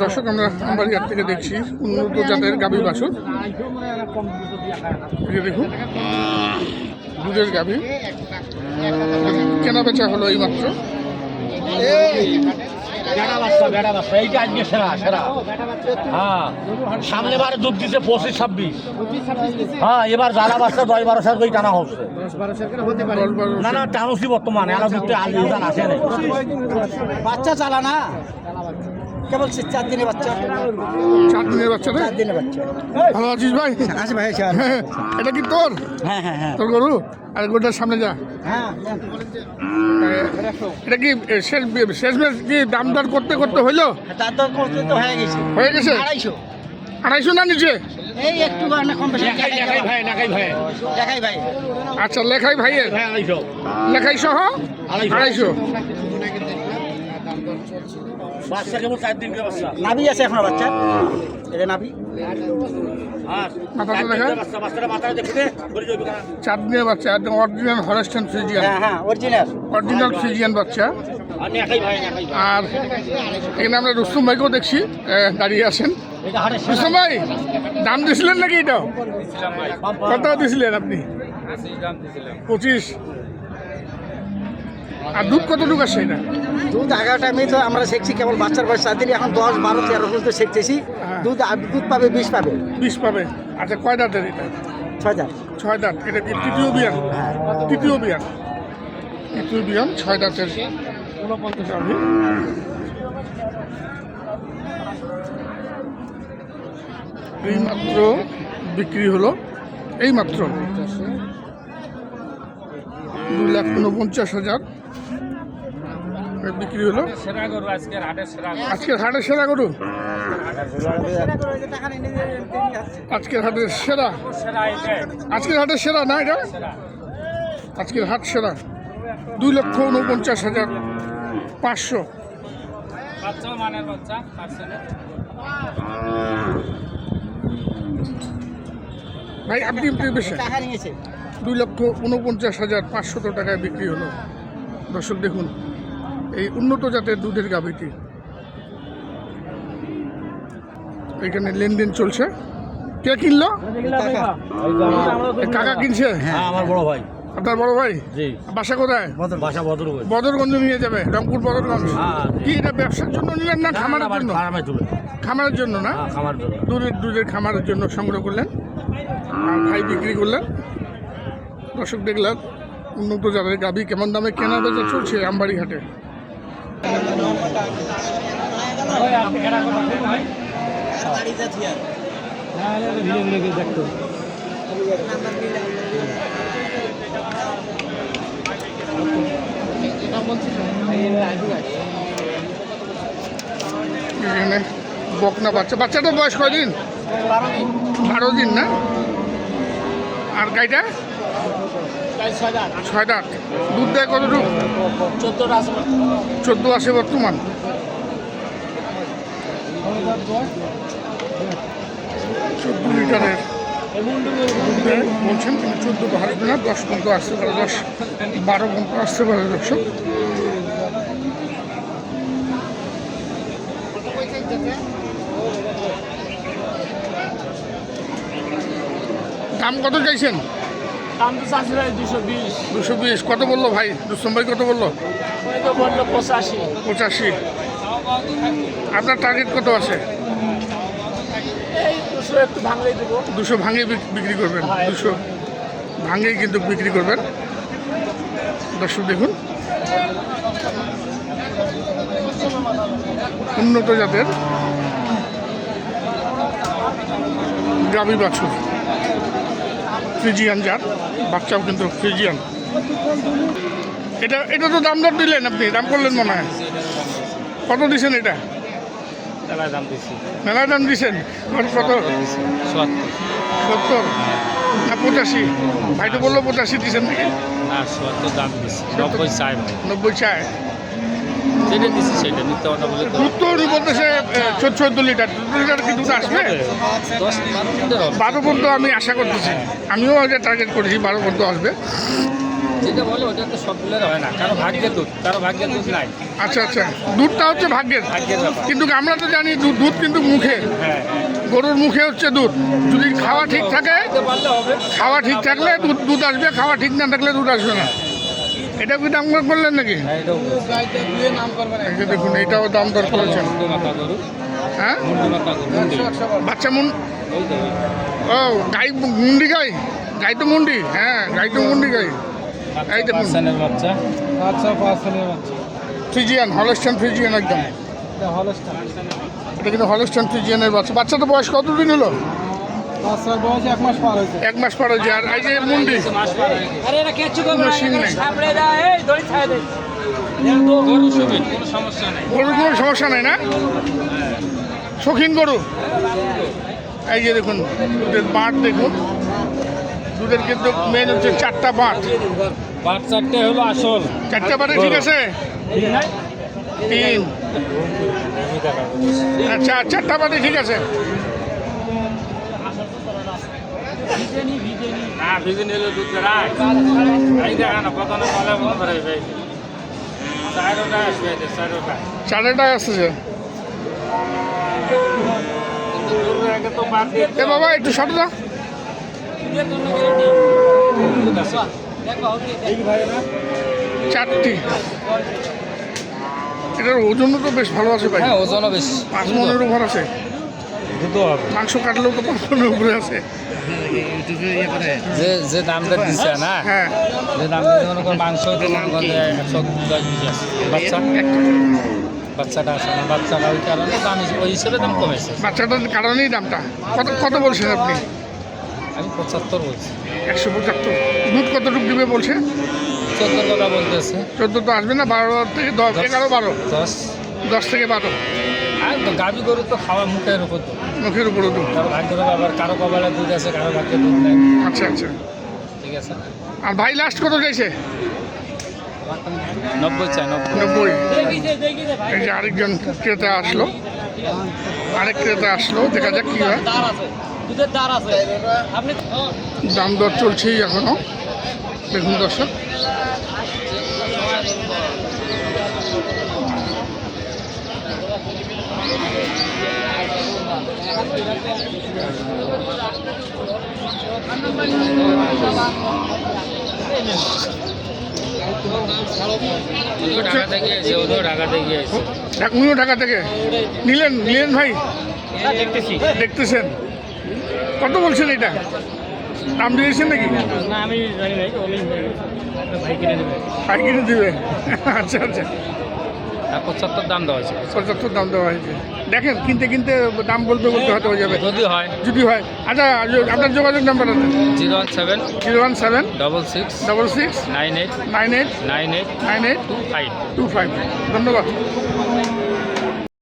দর্শক, আমরা আমবাড়িহাট থেকে দেখছি উন্নত জাতের গাভী বাছুর। দেখুন, দুধের গাভী কেনা বেচা হলো এই মাত্র। সামনে বারে দুধ দিচ্ছে 25-26। হ্যাঁ, এবার যারা বাচ্চা 10-12 করে টানা হচ্ছে। না না, টানুছি বর্তমানে আরো দুধ আসে না। বাচ্চা চালা না, কেবল 4 দিনের বাচ্চা। 4 দিনের বাচ্চা না? 4 দিনের বাচ্চা। ভালো আছিস ভাই? আচ্ছা ভাই, এটা কি তোর? হ্যাঁ হ্যাঁ হ্যাঁ তোর গরু? আর গোটার সামনে যা। হ্যাঁ। এটা কি শেষমেশ কি দাম দর করতে করতে হইলো? তার দর করতে তো হয়ে গেছে। হয়ে গেছে 250। 250 না নিচে? এই একটু না কম বেশি। নাকাই ভাই দেখাই ভাই। আচ্ছা, লেখাই ভাইয়ের? লেখাই সহ 250। বাচ্চা কেবল 4 দিন বাচ্চা। নাভি আছে এখনো বাচ্চা। এটা নাভি। মাথাটা দেখা। বাচ্চাটা মাথাটা দেখতে 4 দিনের বাচ্চা, একদম অরিজিনাল হলস্টাইন ফ্রিজিয়ান। হ্যাঁ হ্যাঁ, অরিজিনাল ফ্রিজিয়ান বাচ্চা। নাকাই ভাই। আর এখানে আমরা রুস্তম ভাইকেও দেখছি দাঁড়িয়ে আছেন। রুস্তম ভাই, দাম দিয়েছিলেন নাকি এটা? কত দিয়েছিলেন আপনি? 25। আর দুধ কতটুকু আসছে এটা? দুধ 11টা আমি তো আমরা শিখছি, কেবল বাচ্চার বয়স 4 দিন, এখন 10, 12, 13 পর্যন্ত শিখতেছি। দুধ পাবে 20 পাবে। 20 পাবে। আচ্ছা, কয় দাঁতের এটা? 6 দাঁত। 6 দাঁত। এটা কি তৃতীয় বিয়ান? তৃতীয় বিয়ান। 6 দাঁতের। 49 গাভী। এই মাত্র বিক্রি হলো, এই মাত্র 2,49,000 বিক্রি হলো। আজকের হাটের সেরা গরু। আজকের হাটের সেরা। আজকের হাটের সেরা না এটা? আজকের হাট সেরা 2,49,500। ভাই, আপনি বেশি 2,49,500 টাকায় বিক্রি হলো। দর্শক দেখুন, এই উন্নত জাতের দুধের গাভীটি এখানে লেনদেন চলছে। কে কিনলো? কাকা কিনছে? হ্যাঁ, আমার বড় ভাই। আপনার বড় ভাই? জি। বাসা কোথায়? বাসা বদরগঞ্জ। বদরগঞ্জ নিয়ে যাবে, রংপুর বদরগঞ্জ। কি এটা ব্যবসার জন্য নিলেন না খামারের জন্য? খামারের জন্য না, দুধের খামারের জন্য সংগ্রহ করলেন আর ভাই বিক্রি করলেন। দর্শক দেখলেন উন্নত জাতের গাভী কেমন দামে কেনা বেচা চলছে আমবাড়িহাটে। এখানে বকনা বাচ্চা। বাচ্চাটার বয়স কয়দিন? 12 দিন না? আর গাইটা? 6 দাঁত। দুধ দেয় কতটুকু? 14 আসে বর্তমান। 14 লিটারের বলছেন, কিন্তু 14 তো আসবে না, 10 পর্যন্ত আসতে পারে, 10-12 পর্যন্ত আসতে পারে। দর্শক, দাম কত চাইছেন? দাম তো চাচ্ছি ভাই 220। 220 কত বললো ভাই? রুস্তম ভাই কত বললো? বললো 85। 85। আপনার টার্গেট কত আছে? এই 200 একটু ভাঙলেই দেবো। 200 ভাঙে বিক্রি করবেন? 200 ভাঙেই কিন্তু বিক্রি করবেন। দর্শক দেখুন, উন্নত জাতের গাভী বাছুর, ফ্রিজিয়ান জাত, বাচ্চাও কিন্তু ফ্রিজিয়ান। এটা তো দাম দর দিলেন আপনি, দাম করলেন মনে হয়। কত দিচ্ছেন এটা? মেলায় দাম দিচ্ছি। মেলায় দাম দিচ্ছেন কত? 70 না 85? ভাই তো বললো 85 দিচ্ছেন নাকি? না, 70 দাম দিচ্ছি। 90 চাই ভাই। 90 চায়? যেটা দিচ্ছি সেটা মিথ্যা কথা বলে তো। দুধ তো বলতেছে 14 লিটার। 14 লিটার কি দুধ আসবে? 10-12 লিটার হবে। 12 পর্যন্ত আমি আশা করতেছি। আমিও আগে টার্গেট করেছি 12 পর্যন্ত আসবে। যেটা বলে ওটা তো সব দিলের হয় না, কারো ভাগ্যের দুধ, কারো ভাগ্যের দুধ নাই। আচ্ছা আচ্ছা, দুধটা হচ্ছে ভাগ্যের, ভাগ্যের ব্যাপার। কিন্তু আমরা তো জানি দুধ কিন্তু মুখে, হ্যাঁ, গরুর মুখে হচ্ছে দুধ। যদি খাওয়া ঠিক থাকে, দিতে পারলে হবে। খাওয়া ঠিক থাকলে দুধ আসবে, খাওয়া ঠিক না থাকলে দুধ আসবে না। এটা কি দাম দর করলেন নাকি? হ্যাঁ, এটাও এই যে দেখুন, এটাও দাম দর করেছেন। মুন্ডি মাথা গরু, হ্যাঁ, মুন্ডি মাথা গরু, মুন্ডি। বাচ্চা এই তো, ও গাই, মুন্ডি গাই, গাই তো মুন্ডি, হ্যাঁ গাই তো মুন্ডি গাই। এই দেখুন, পার্সেন্টের বাচ্চা। ফ্রিজিয়ান, হলস্টাইন ফ্রিজিয়ান একদম। এটা কিন্তু হলস্টাইন ফ্রিজিয়ানের বাচ্চা। বাচ্চাটা বয়স কতদিন হলো? 1 মাস পার হয়েছে। 1 মাস পর হয়েছে। আর এই যে মুন্ডি, আরে এটা কেচু কোনো শিং নেই। সামনে দা, এই দড়ি ছাড়ে দে। গরু সুবিধ, কোনো সমস্যা নাই। গরুর কোনো সমস্যা নেই না? শৌখিন গরু। এই যে দেখুন, দুধের বাঁট দেখুন, দুধের কিন্তু মেন হচ্ছে 4টা বাঁট। বাচ্চাটা হলো আসল। 4টা বাঁটে ঠিক আছে? 3, আচ্ছা 4টা বাঁটে ঠিক আছে। না, ভিজে নিলে দুধ বেড়ায়। এই দেখা না, কত না বলে মন বেড়াই ভাই। 4টা আসবে, 4টা। 4টা আসছে। গরুর আগে তো বাদ দিয়ে এ বাবা একটু সরো না। 4টি। এটার ওজনও তো বেশ ভালো আছে ভাই। হ্যাঁ, ওজনও বেশি। 5 মনের উপর আছে। দুধও হবে। মাংস কাটলেও তো 5 মনের উপরে আছে। যে দামটা দিচ্ছে না, হ্যাঁ, যে দাম দিচ্ছে মনে করুন মাংস তো মনে করেন 110 কেজি আছে। বাচ্চাটা আসে না, বাচ্চাটা ওই কারণে দাম ওই হিসেবে দাম কমেছে। বাচ্চাটার কারণেই দামটা। কত কত বলছেন আপনি? আমি 75 বলছি। 175। দুধ কতটুকু দিবে বলছে? 14 কথা বলতেছে। 14 তো আসবে না, 12 থেকে 10, 11, 12, 10। 10 থেকে 12 আর তো গাভী গরু তো খাওয়া মুখের উপর তো, মুখের উপরে দুধ। কারো ভাগ্যের ব্যাপার, কারো কপালে দুধ আছে, কারো ভাগ্যে দুধ নেই। আচ্ছা আচ্ছা। ঠিক আছে। আর ভাই লাস্ট কত চাইছে? 90 চাই, 90। 90। এই যে আরেকজন ক্রেতা আসলো, আরেক ক্রেতা আসলো, দেখা যাক কি হয়। দুধের দাঁড় আছে আপনি। দাম দর চলছেই এখনো, দেখুন দর্শক। ঢাকা থেকে এসে, ওদের ঢাকা থেকে এসে। উনিও ঢাকা থেকে নিলেন ভাই? দেখতেছি। দেখতেছেন কত বলছেন? এটা দাম দিয়েছেন নাকি? না, আমি জানি নাই, ওই ভাই কিনে দেবে। ভাই কিনে দিবে? আচ্ছা আচ্ছা। 75 দাম দেওয়া হয়েছে। 75 দাম দেওয়া হয়েছে। দেখেন, কিনতে দাম বলতে হয়তো হয়ে যাবে যদি হয় যদি হয়। আচ্ছা, আপনার যোগাযোগ নাম্বার আছে? 017 017 66 66 98 98 98 98 25। 25। ধন্যবাদ।